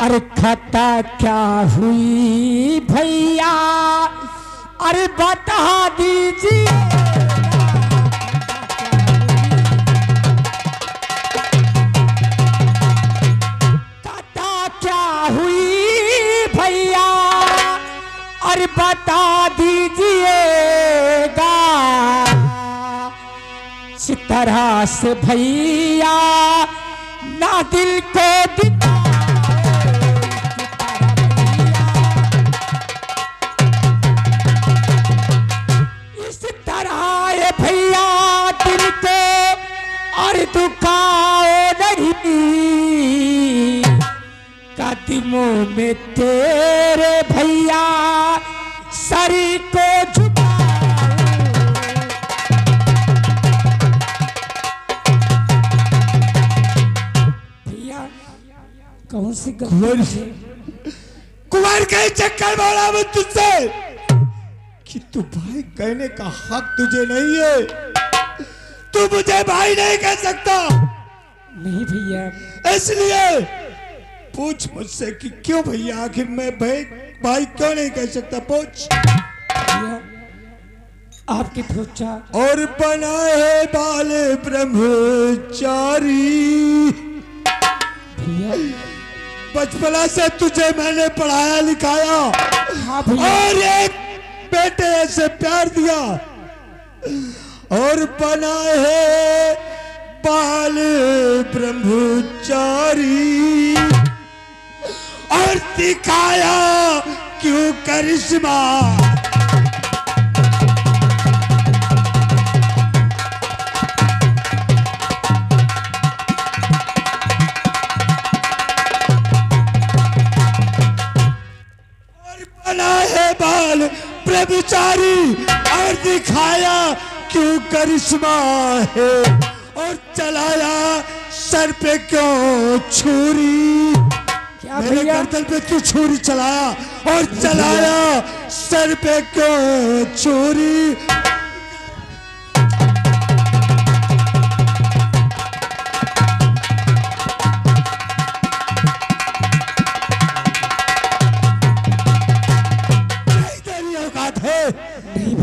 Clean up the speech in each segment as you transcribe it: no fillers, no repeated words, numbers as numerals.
अरे खता क्या हुई भैया, अरे बता दीजिए। खता क्या हुई भैया, अरे बता दीजिएगा। इस तरह से भैया ना दिल को दिखा, इस तरह ये भैया दिल को और दुखाओ नहीं। कदमों में तेरे भैया सरी को कौन सी कुमार के चक्कर बोला मैं तुझसे कि तू भाई कहने का हक तुझे नहीं है। तू मुझे भाई नहीं कह सकता। नहीं भैया, इसलिए पूछ मुझसे कि क्यों भैया, आखिर मैं भाई क्यों नहीं कह सकता। पूछ भैया, आपकी पूछा। और बनाए बाले ब्रह्मचारी। भैया बचपना से तुझे मैंने पढ़ाया लिखाया। हाँ भैया। और एक बेटे से प्यार दिया और बनाए बाल ब्रह्मचारी और दिखाया क्यों करिश्मा। बाल ब्रह्मचारी और दिखाया क्यों करिश्मा है और चलाया सर पे क्यों छुरी। क्या मेरे गर्दन पे क्यों छुरी चलाया और चलाया सर पे क्यों छुरी।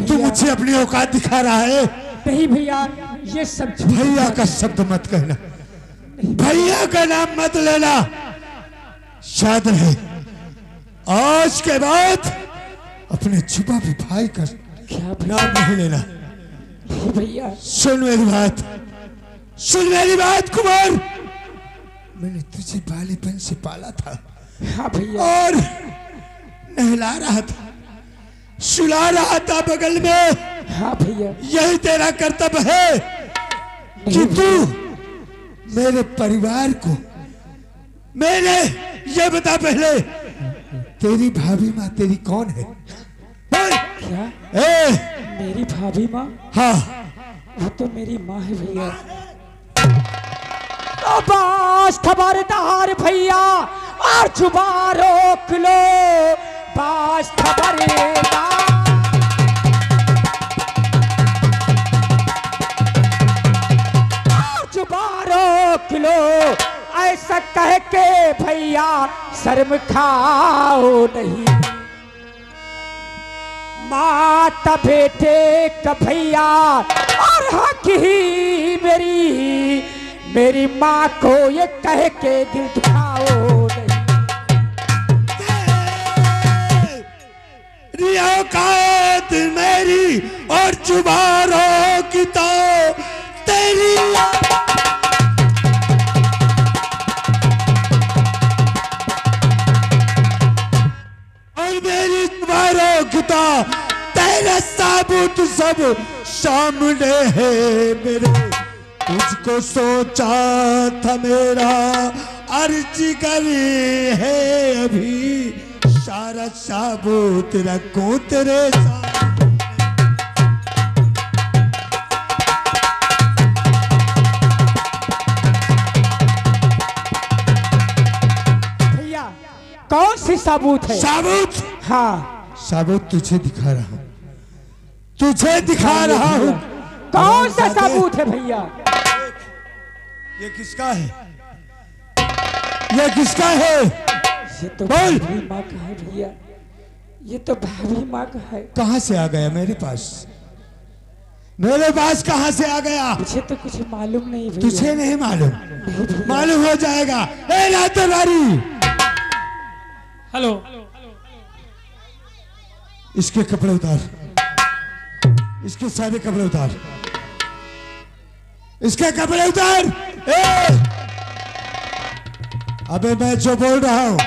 तू मुझे अपनी औकात दिखा रहा है। नहीं भैया, ये सब भैया का शब्द मत कहना, भैया का नाम मत लेना। याद रहे आज के बाद अपने छुपा भी भाई का नाम नहीं लेना। भैया सुन मेरी बात, सुन मेरी बात कुमार। मैंने तुझे बालीपन से पाला था। हाँ भैया। और नहला रहा था, सुला रहा था बगल में। हाँ भैया। यही तेरा कर्तव्य है कि तू मेरे परिवार को, मैंने ये बता पहले, तेरी भाभी माँ तेरी कौन है? क्या? मेरी भाभी माँ? हाँ, वो तो मेरी माँ है भैया। तो बस खबरदार भैया, और जुबा रोक लो। बस खबरदार, जुबा रोक लो। ऐसा कह के भैया शर्म खाओ नहीं। माता बेटे का भैया और हक ही मेरी माँ को ये कह के दिल दुखाओ नहीं। औकात मेरी और जुबारों की तो तेरी। और मेरी जुबारों की तो तेरे साबुत सब सामने है मेरे। तुझको सोचा था मेरा अर्ज करी है अभी, सारा साबुत रखूं तेरे सामने। भैया कौन सी साबुत है? साबुत? हाँ साबुत तुझे दिखा रहा हूँ, तुझे दिखा रहा हूँ। कौन सा साबुत है भैया? ये किसका है? ये किसका है? ये तो बोल। भाभी माँ का है भैया, ये तो भाभी माँ का है। कहां से आ गया मेरे पास? मेरे पास कहां से आ गया? मुझे तो कुछ मालूम नहीं भैया। तुझे नहीं मालूम? नहीं भैया। मालूम हो जाएगा। ए लातेवारी, हेलो, इसके कपड़े उतार, इसके सारे कपड़े उतार, इसके कपड़े उतार। ए! अबे मैं जो बोल रहा हूं,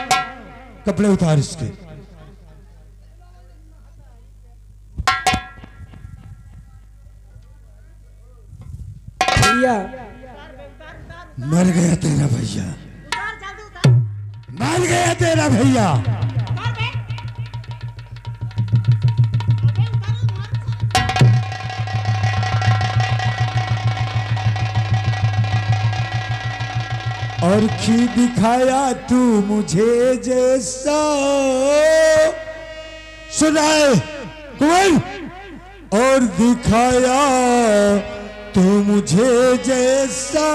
कपड़े उतार इसके। भैया मर गया तेरा भैया, मर गया तेरा भैया। और की दिखाया तू मुझे जैसा, सुनाए कुंवर, और दिखाया तू मुझे जैसा,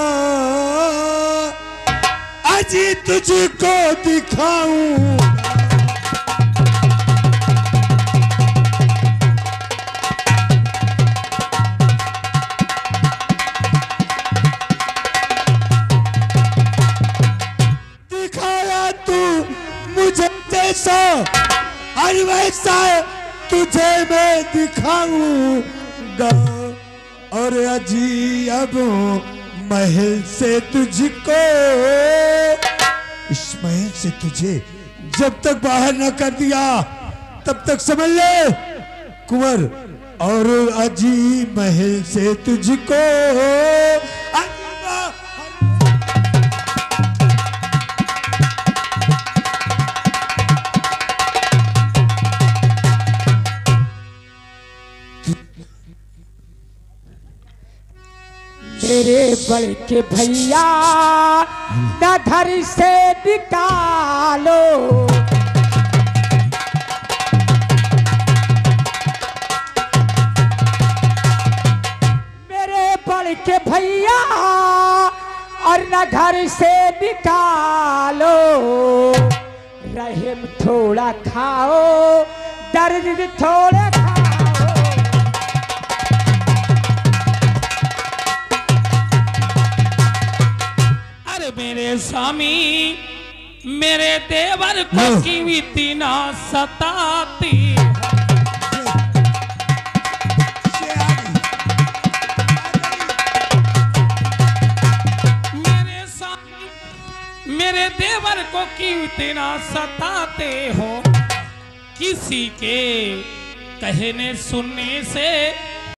अजी तुझको दिखाऊं। दिखाया तू मुझे जैसा, और वैसा तुझे मैं दिखाऊंगा। और अजी अब महल से तुझको, इस महल से तुझे जब तक बाहर न कर दिया तब तक समझ ले कुंवर। और अजी महल से तुझको मेरे बड़ के भैया न घर से निकालो, मेरे बड़ के भैया और न घर से निकालो। रहम थोड़ा खाओ, दर्द थोड़ा खाओ। मेरे स्वामी मेरे देवर को क्यों इतना सताती? मेरे स्वामी मेरे देवर को क्यों इतना सताते हो? किसी के कहने सुनने से